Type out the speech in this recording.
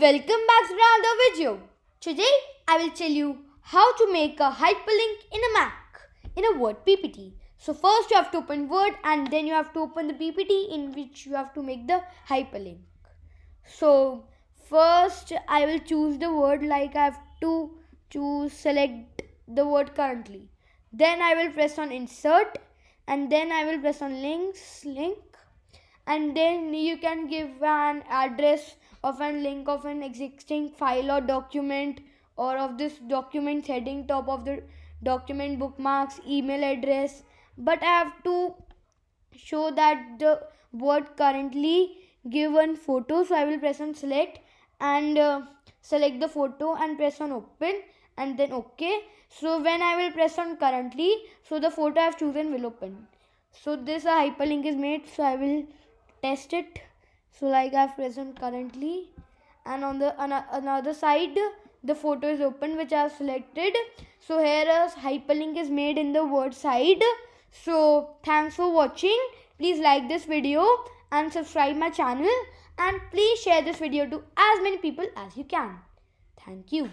welcome back to another video. Today I will tell you how to make a hyperlink in a Mac in a Word PPT. So first you have to open Word and then you have to open the PPT in which you have to make the hyperlink. So first I will choose the word, like I have to select the word currently. Then I will press on insert and then I will press on link, and then you can give an address of a link of an existing file or document, or of this document heading, top of the document, bookmarks, email address. But I have to show that the word currently given photo, so I will press on select and select the photo and press on open and then OK. So when I will press on currently, so the photo I have chosen will open. So this hyperlink is made, so I will test it. So like I have pressed on currently and on the another side the photo is open which I have selected. So here a hyperlink is made in the word side. So thanks for watching. Please like this video and subscribe my channel, and please share this video to as many people as you can. Thank you.